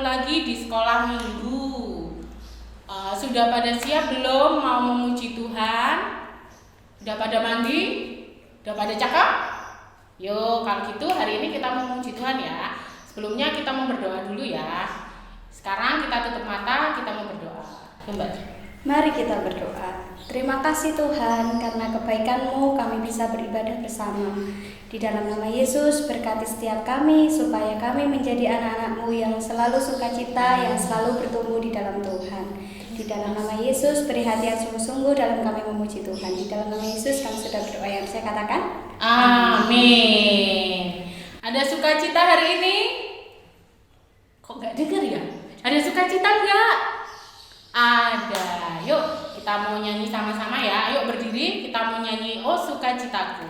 lagi di sekolah minggu. Sudah pada siap belum mau memuji Tuhan? Udah pada mandi? Udah pada cakep? Yuk, kalau gitu hari ini kita memuji Tuhan ya. Sebelumnya kita mau berdoa dulu ya. Sekarang kita tutup mata, kita mau berdoa. Kembali. Mari kita berdoa. Terima kasih Tuhan, karena kebaikan-Mu kami bisa beribadah bersama. Di dalam nama Yesus, berkati setiap kami, supaya kami menjadi anak-anak-Mu yang selalu sukacita, yang selalu bertumbuh di dalam Tuhan. Di dalam nama Yesus, beri hati yang sungguh-sungguh dalam kami memuji Tuhan. Di dalam nama Yesus, kami sudah berdoa yang saya katakan. Amin. Ada sukacita hari ini? Kok gak denger ya? Ada sukacita enggak? Ada. Yuk kita mau nyanyi sama-sama ya. Ayo berdiri, kita mau nyanyi Oh Sukacitaku.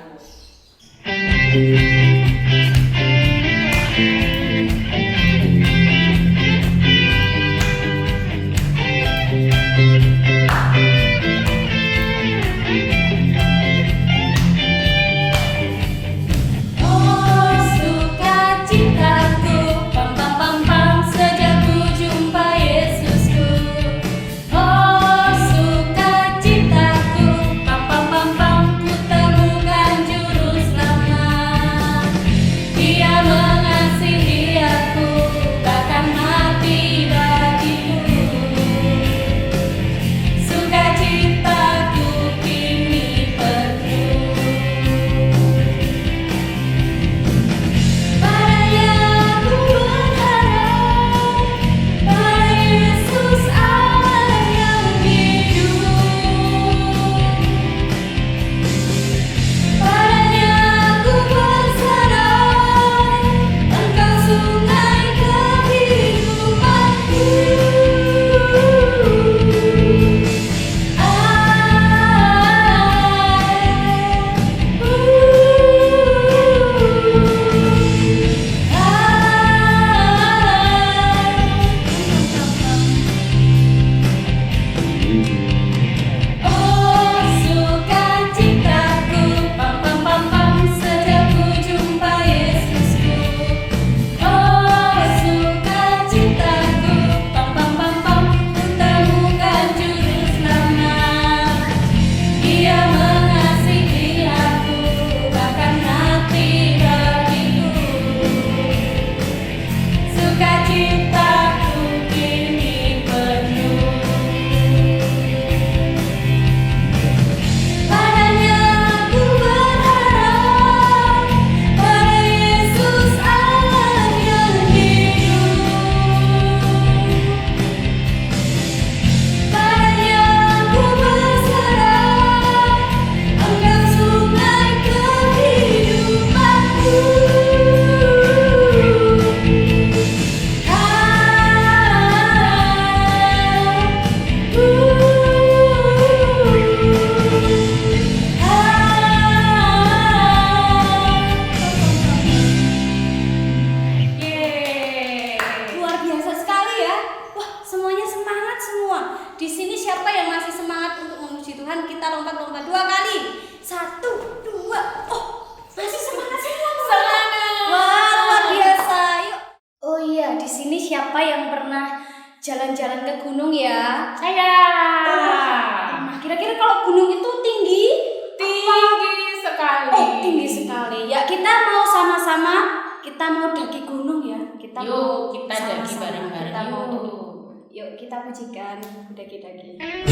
Jalan-jalan ke gunung ya? Saya. Kira-kira kalau gunung itu tinggi? Tinggi sekali. Oh, tinggi sekali. Ya, kita mau sama-sama, kita mau daki gunung ya. Kita daki bareng-bareng. Kita mau yuk kita pujikan daki-daki. Ada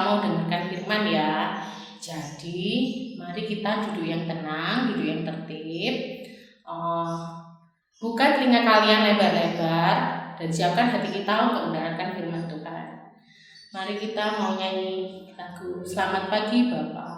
mau dengarkan firman ya. Jadi mari kita duduk yang tenang, duduk yang tertib. Buka telinga kalian lebar-lebar dan siapkan hati kita untuk mendengarkan firman Tuhan. Mari kita mau nyanyi lagu Selamat Pagi Bapa.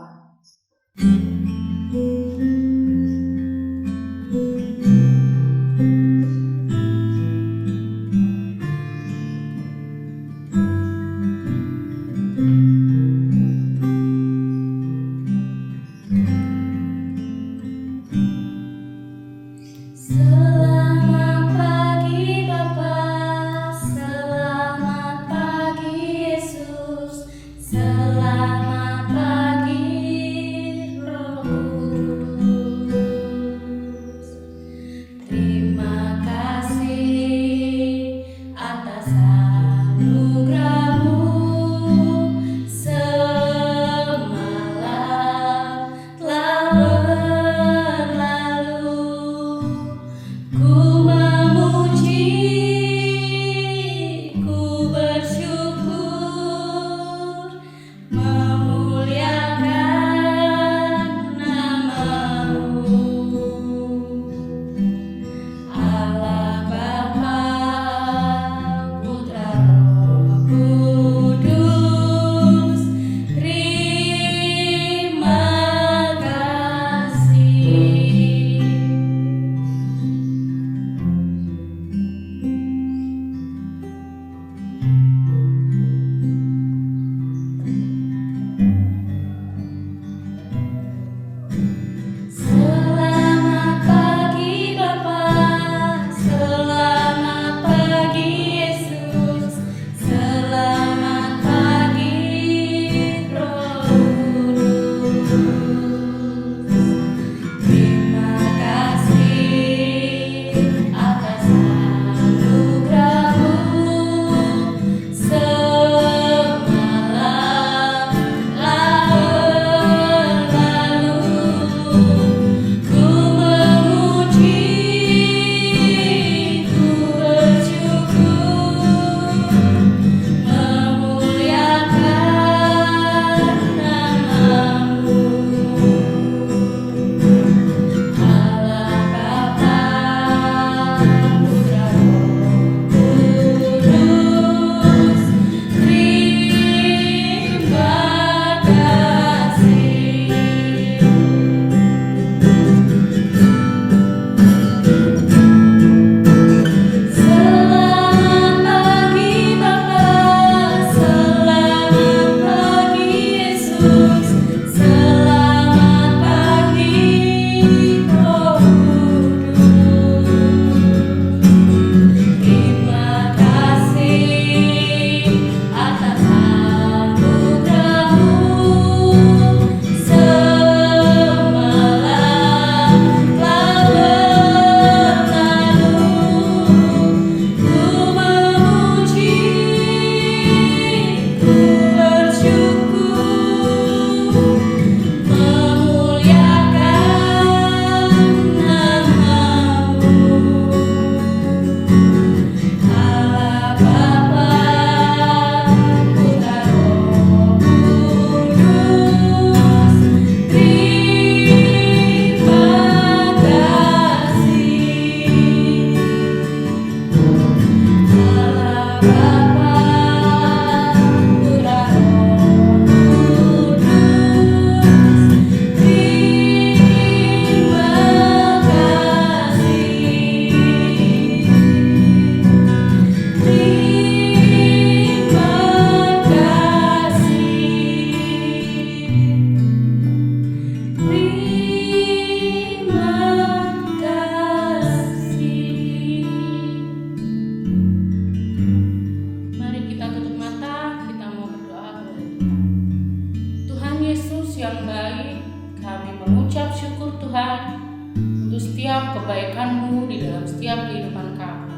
kebaikan-Mu di dalam setiap kehidupan kami.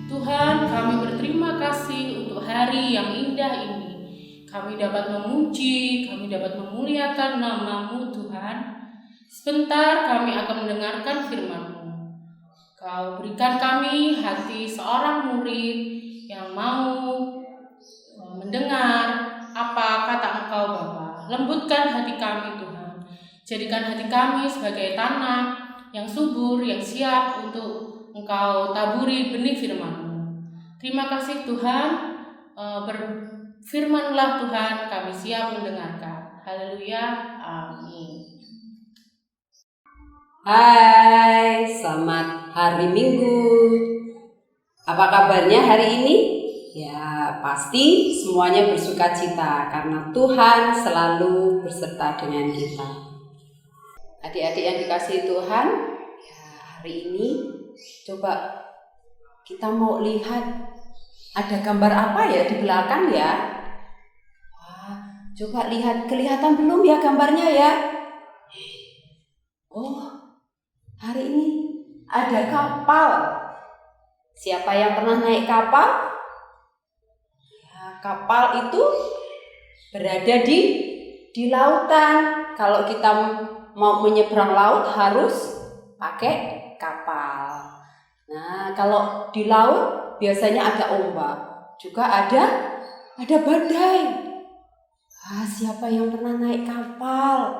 Tuhan, kami berterima kasih untuk hari yang indah ini. Kami dapat memuji, kami dapat memuliakan nama-Mu Tuhan. Sebentar kami akan mendengarkan firman-Mu. Kau berikan kami hati seorang murid yang mau mendengar apa kata Engkau Bapa. Lembutkan hati kami Tuhan. Jadikan hati kami sebagai tanah yang subur, yang siap untuk Engkau taburi benih firman-Mu. Terima kasih Tuhan, berfirman-Lah Tuhan, kami siap mendengarkan. Haleluya, amin. Hai, selamat hari Minggu. Apa kabarnya hari ini? Ya, pasti semuanya bersuka cita karena Tuhan selalu berserta dengan kita. Adik-adik yang dikasihi Tuhan, ya hari ini coba kita mau lihat ada gambar apa ya di belakang ya? Wah, coba lihat, kelihatan belum ya gambarnya ya? Oh, hari ini ada kapal. Siapa yang pernah naik kapal? Ya, kapal itu berada di lautan. Kalau kita mau menyeberang laut harus pakai kapal. Nah, kalau di laut biasanya ada ombak, juga ada badai. Siapa yang pernah naik kapal?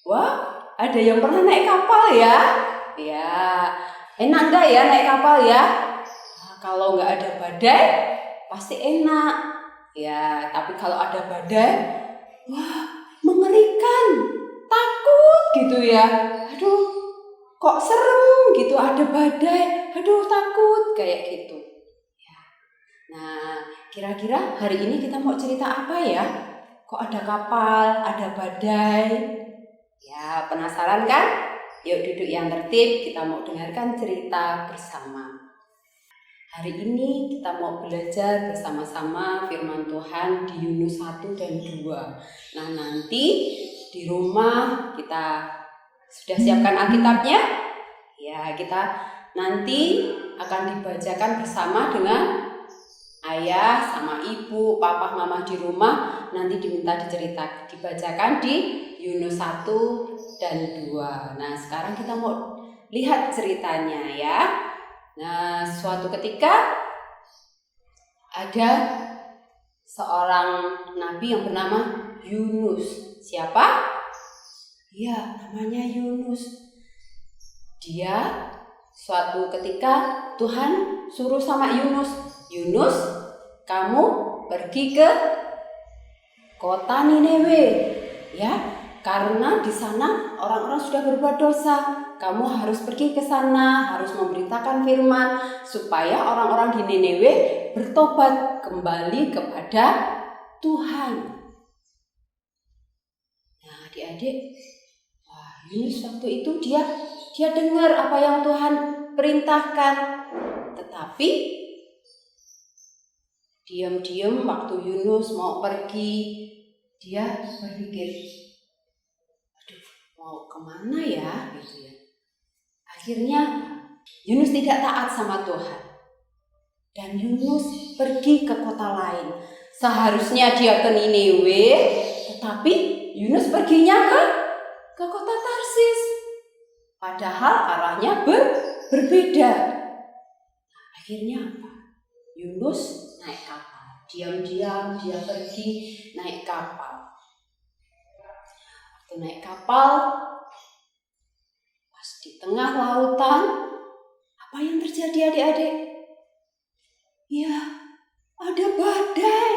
Wah, ada yang pernah naik kapal ya? Ya, enak enggak ya naik kapal ya? Kalau nggak ada badai, pasti enak. Ya, tapi kalau ada badai, wah, mengerikan, takut gitu ya. Aduh, kok serem gitu ada badai. Aduh, takut kayak gitu. Ya. Nah, kira-kira hari ini kita mau cerita apa ya? Kok ada kapal, ada badai? Ya, penasaran kan? Yuk duduk yang tertib, kita mau dengarkan cerita bersama. Hari ini kita mau belajar bersama-sama firman Tuhan di Yunus 1 dan 2. Nah, nanti di rumah kita sudah siapkan Alkitabnya? Ya, kita nanti akan dibacakan bersama dengan ayah sama ibu, papa, mama di rumah. Nanti diminta dibacakan di Yunus 1 dan 2. Nah, sekarang kita mau lihat ceritanya ya. Nah, suatu ketika ada seorang nabi yang bernama Yunus. Siapa? Ya, namanya Yunus. Dia suatu ketika Tuhan suruh sama Yunus, "Yunus, kamu pergi ke kota Niniwe." Ya, karena di sana orang-orang sudah berbuat dosa. Kamu harus pergi ke sana, harus memberitakan firman supaya orang-orang di Niniwe bertobat kembali kepada Tuhan. Nah, adik-adik, Yunus waktu itu dia dengar apa yang Tuhan perintahkan. Tetapi diam-diam waktu Yunus mau pergi, dia berpikir, mau kemana ya gitu ya. Akhirnya Yunus tidak taat sama Tuhan dan Yunus pergi ke kota lain. Seharusnya dia ke Niniwe, tetapi Yunus perginya ke kota Tarsis, padahal arahnya berbeda. Akhirnya apa? Yunus naik kapal, diam-diam dia pergi naik kapal. Naik kapal, pas di tengah lautan, apa yang terjadi adik-adik? Ya, ada badai.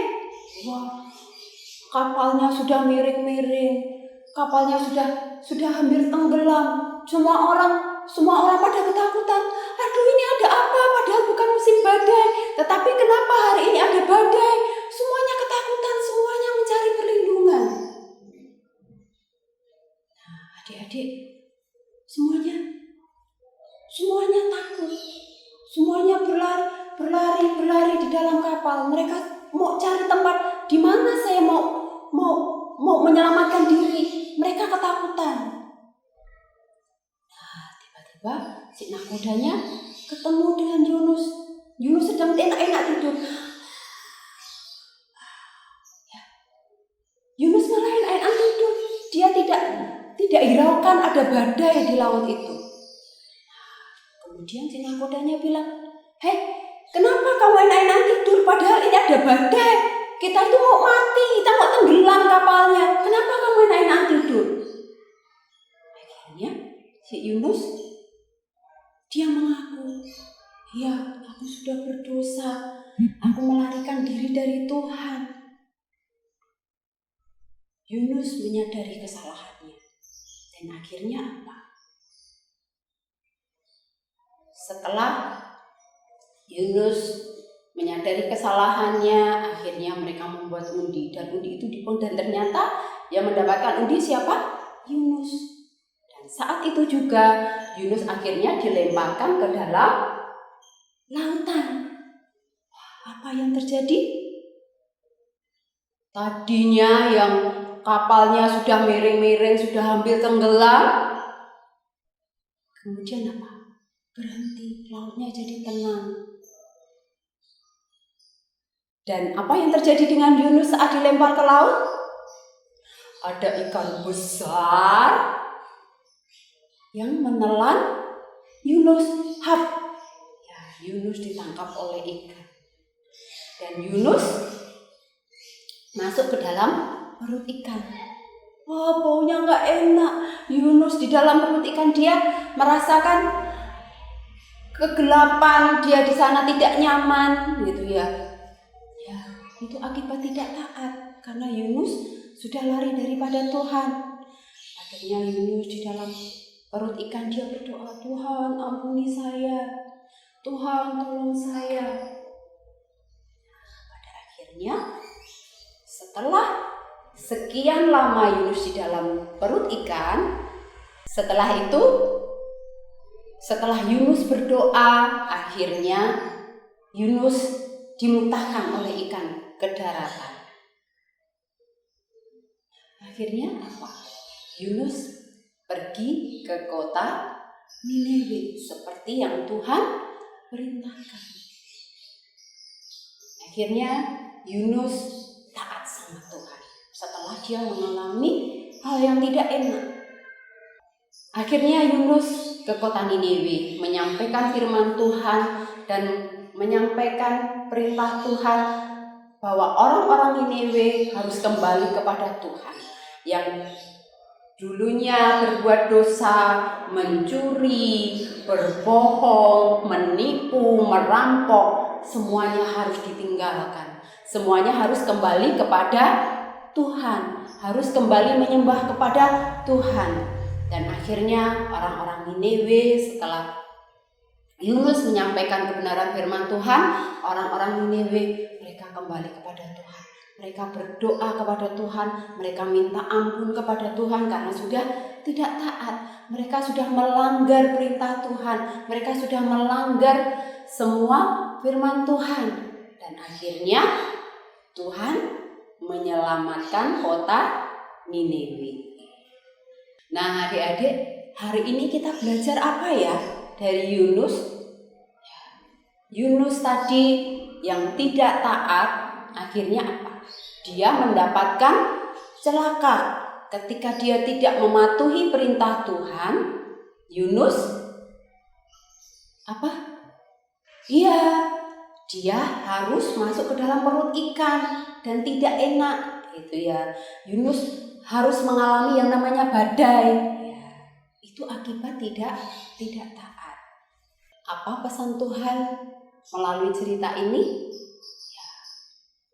Wah, kapalnya sudah miring-miring, kapalnya sudah hampir tenggelam. Semua orang pada ketakutan. Aduh, ini ada apa? Padahal bukan musim badai. Tetapi kenapa hari ini ada badai? Semuanya ketakutan, semuanya mencari perlindungan. Adik-adik, semuanya takut, semuanya berlari di dalam kapal. Mereka mau cari tempat di mana saya mau menyelamatkan diri. Mereka ketakutan. Nah, tiba-tiba si nakodanya ketemu dengan Yunus. Yunus sedang enak-enak tidur. Yunus malah enak-enak tidur. Dia tidak hiraukan ada badai di laut itu. Kemudian si nakodanya bilang, "Hei, kenapa kamu enak-enak tidur padahal ini ada badai?" kita itu mau mati, kita mau tenggelam kapalnya. Kenapa kamu enak-enak tidur? Akhirnya si Yunus dia mengaku, ya aku sudah berdosa, aku melarikan diri dari Tuhan. Yunus menyadari kesalahannya. Dan akhirnya apa? Setelah Yunus menyadari kesalahannya, akhirnya mereka membuat undi. Dan undi itu dan ternyata yang mendapatkan undi siapa? Yunus. Dan saat itu juga Yunus akhirnya dilemparkan ke dalam lautan. Apa yang terjadi? Tadinya yang kapalnya sudah miring-miring, sudah hampir tenggelam. Kemudian apa? Berhenti, lautnya jadi tenang. Dan apa yang terjadi dengan Yunus saat dilempar ke laut? Ada ikan besar yang menelan Yunus. Ya, Yunus ditangkap oleh ikan. Dan Yunus masuk ke dalam perut ikan. Wah, baunya nggak enak. Yunus di dalam perut ikan, dia merasakan kegelapan, dia di sana tidak nyaman, gitu ya. Ya, itu akibat tidak taat karena Yunus sudah lari daripada Tuhan. Akhirnya Yunus di dalam perut ikan dia berdoa, Tuhan ampuni saya, Tuhan tolong saya. Pada akhirnya setelah sekian lama Yunus di dalam perut ikan, setelah Yunus berdoa, akhirnya Yunus dimuntahkan oleh ikan ke daratan. Akhirnya apa? Yunus pergi ke kota Niniwe seperti yang Tuhan perintahkan. Akhirnya Yunus taat sama Tuhan setelah dia mengalami hal yang tidak enak. Akhirnya Yunus ke kota Niniwe menyampaikan firman Tuhan dan menyampaikan perintah Tuhan bahwa orang-orang Niniwe harus kembali kepada Tuhan. Yang dulunya berbuat dosa, mencuri, berbohong, menipu, merampok, semuanya harus ditinggalkan. Semuanya harus kembali kepada Tuhan, harus kembali menyembah kepada Tuhan. Dan akhirnya orang-orang Niniwe setelah Yunus menyampaikan kebenaran firman Tuhan, orang-orang Niniwe mereka kembali kepada Tuhan. Mereka berdoa kepada Tuhan, mereka minta ampun kepada Tuhan karena sudah tidak taat. Mereka sudah melanggar perintah Tuhan, mereka sudah melanggar semua firman Tuhan. Dan akhirnya Tuhan menyelamatkan kota Niniwe. Nah, adik-adik, hari ini kita belajar apa ya dari Yunus? Yunus tadi yang tidak taat, akhirnya apa? Dia mendapatkan celaka ketika dia tidak mematuhi perintah Tuhan. Yunus apa? Iya, dia harus masuk ke dalam perut ikan dan tidak enak, gitu ya. Yunus harus mengalami yang namanya badai. Ya, itu akibat tidak taat. Apa pesan Tuhan melalui cerita ini? Ya,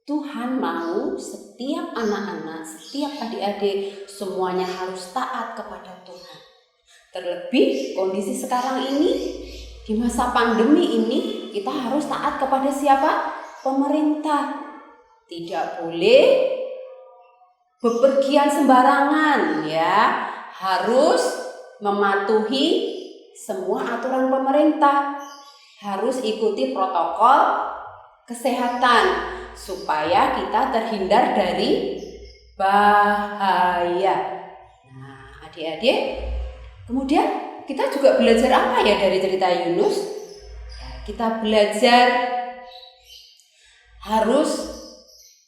Tuhan mau setiap anak-anak, setiap adik-adik semuanya harus taat kepada Tuhan. Terlebih kondisi sekarang ini, di masa pandemi ini, kita harus taat kepada siapa? Pemerintah. Tidak boleh bepergian sembarangan, ya. Harus mematuhi semua aturan pemerintah. Harus ikuti protokol kesehatan supaya kita terhindar dari bahaya. Nah, adik-adik, kemudian kita juga belajar apa ya dari cerita Yunus? Ya, kita belajar harus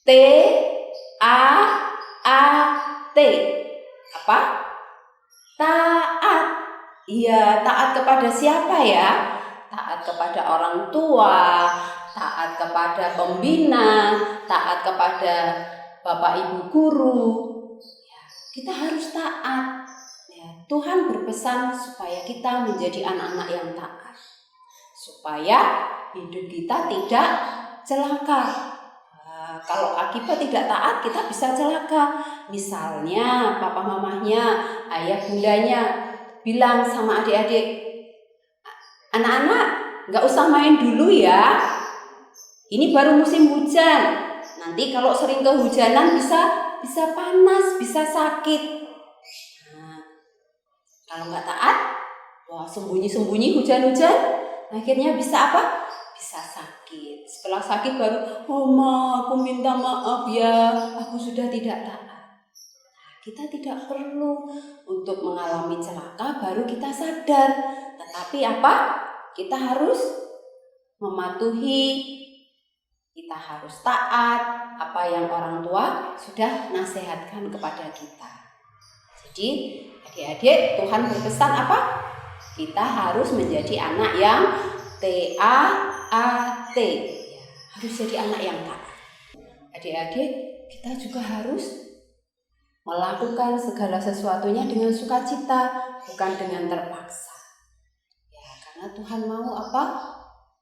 T-A-A-T. Apa? Taat. Iya, taat kepada siapa ya? Taat kepada orang tua, taat kepada pembina, taat kepada Bapak Ibu guru. Ya, kita harus taat. Ya, Tuhan berpesan supaya kita menjadi anak-anak yang taat, supaya hidup kita tidak celaka. Kalau akibat tidak taat, kita bisa celaka. Misalnya papa mamahnya, ayah bundanya bilang sama adik-adik, anak-anak gak usah main dulu ya, ini baru musim hujan, nanti kalau sering kehujanan bisa panas, bisa sakit. Nah, kalau gak taat, wah sembunyi-sembunyi hujan-hujan, akhirnya bisa apa? Bisa sakit. Setelah sakit baru, oh ma, aku minta maaf ya, aku sudah tidak taat. Kita tidak perlu untuk mengalami celaka baru kita sadar. Tetapi apa? Kita harus mematuhi, kita harus taat apa yang orang tua sudah nasihatkan kepada kita. Jadi adik-adik, Tuhan berpesan apa? Kita harus menjadi anak yang taat. Ya, harus jadi anak yang taat. Adik-adik, kita juga harus melakukan segala sesuatunya dengan sukacita, bukan dengan terpaksa. Ya, karena Tuhan mau apa?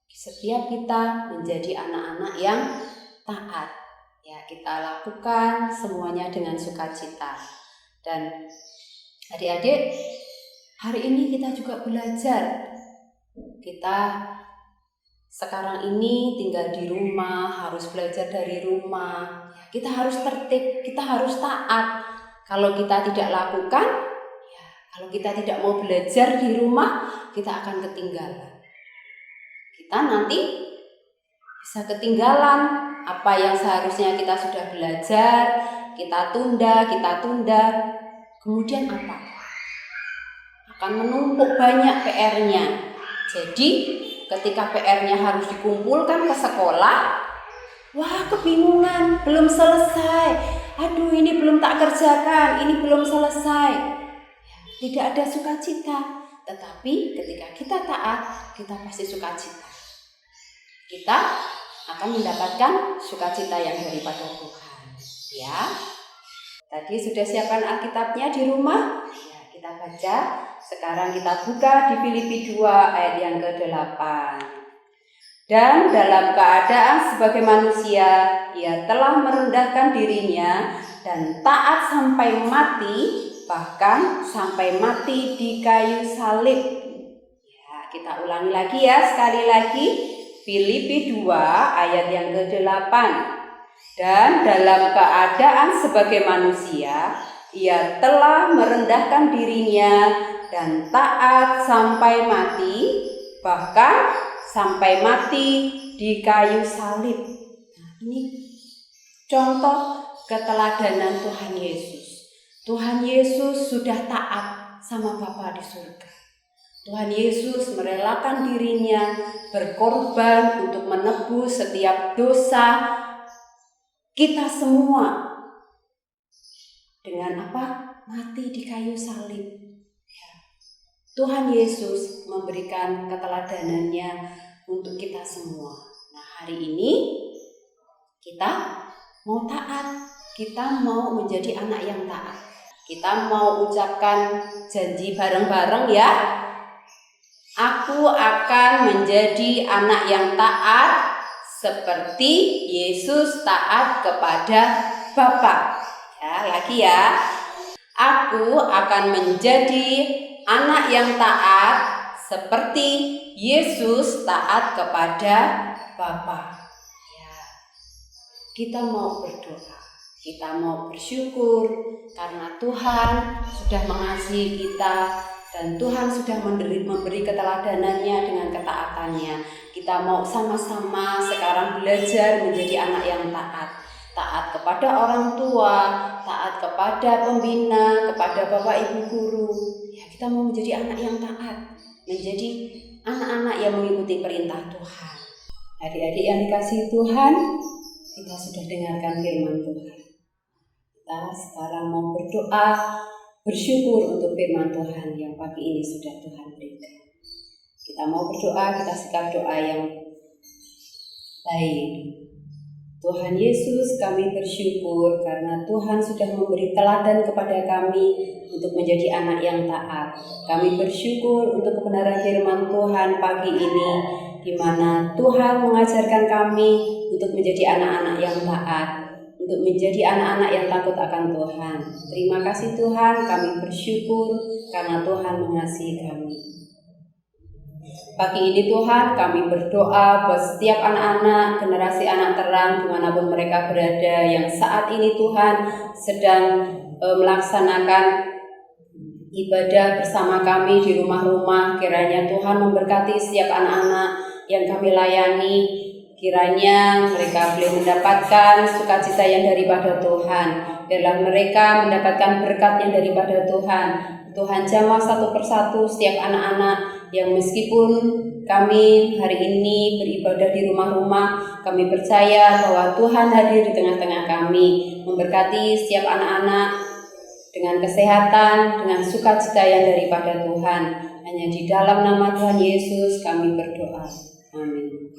Setiap kita menjadi anak-anak yang taat. Ya, kita lakukan semuanya dengan sukacita. Dan adik-adik, hari ini kita juga belajar. Kita sekarang ini tinggal di rumah, harus belajar dari rumah. Ya, kita harus tertib, kita harus taat. Kalau kita tidak lakukan, ya, kalau kita tidak mau belajar di rumah, kita akan ketinggalan. Kita nanti bisa ketinggalan apa yang seharusnya kita sudah belajar, kita tunda. Kemudian apa? Akan menumpuk banyak PR-nya. Jadi ketika PR-nya harus dikumpulkan ke sekolah, wah kebingungan, belum selesai. Aduh ini belum tak kerjakan, ini belum selesai. Tidak ada sukacita. Tetapi ketika kita taat, kita pasti sukacita. Kita akan mendapatkan sukacita yang daripada Tuhan. Ya. Tadi sudah siapkan Alkitabnya di rumah? Ya, kita baca. Sekarang kita buka di Filipi 2 ayat yang ke-8. Dan dalam keadaan sebagai manusia, ia telah merendahkan dirinya dan taat sampai mati, bahkan sampai mati di kayu salib. Ya, kita ulangi lagi ya, sekali lagi. Filipi 2 ayat yang ke-8. Dan dalam keadaan sebagai manusia, ia telah merendahkan dirinya dan taat sampai mati, bahkan sampai mati di kayu salib. Nah, ini contoh keteladanan Tuhan Yesus. Tuhan Yesus sudah taat sama Bapa di surga. Tuhan Yesus merelakan dirinya berkorban untuk menebus setiap dosa kita semua. Dengan apa? Mati di kayu salib. Tuhan Yesus memberikan keteladanannya untuk kita semua. Nah, hari ini kita mau taat, kita mau menjadi anak yang taat. Kita mau ucapkan janji bareng-bareng ya. Aku akan menjadi anak yang taat seperti Yesus taat kepada Bapa. Ya, lagi ya. Aku akan menjadi anak yang taat seperti Yesus taat kepada Bapa. Ya, kita mau berdoa, kita mau bersyukur karena Tuhan sudah mengasihi kita dan Tuhan sudah memberi keteladanannya dengan ketaatannya. Kita mau sama-sama sekarang belajar menjadi anak yang taat. Taat kepada orang tua, taat kepada pembina, kepada Bapak Ibu guru. Ya, kita mau menjadi anak yang taat, menjadi anak-anak yang mengikuti perintah Tuhan. Adik-adik yang dikasihi Tuhan, kita sudah dengarkan firman Tuhan. Kita sekarang mau berdoa, bersyukur untuk firman Tuhan yang pagi ini sudah Tuhan berikan. Kita mau berdoa, kita sikap doa yang baik. Tuhan Yesus, kami bersyukur karena Tuhan sudah memberi teladan kepada kami untuk menjadi anak yang taat. Kami bersyukur untuk kebenaran firman Tuhan pagi ini, di mana Tuhan mengajarkan kami untuk menjadi anak-anak yang taat, untuk menjadi anak-anak yang takut akan Tuhan. Terima kasih Tuhan, kami bersyukur karena Tuhan mengasihi kami. Pagi ini Tuhan, kami berdoa buat setiap anak-anak, generasi anak terang dimanapun mereka berada, yang saat ini Tuhan sedang melaksanakan ibadah bersama kami di rumah-rumah. Kiranya Tuhan memberkati setiap anak-anak yang kami layani. Kiranya mereka boleh mendapatkan sukacita yang daripada Tuhan. Biarlah mereka mendapatkan berkat yang daripada Tuhan. Tuhan jamah satu persatu setiap anak-anak yang meskipun kami hari ini beribadah di rumah-rumah, kami percaya bahwa Tuhan hadir di tengah-tengah kami, memberkati setiap anak-anak dengan kesehatan, dengan sukacita yang daripada Tuhan. Hanya di dalam nama Tuhan Yesus kami berdoa. Amin.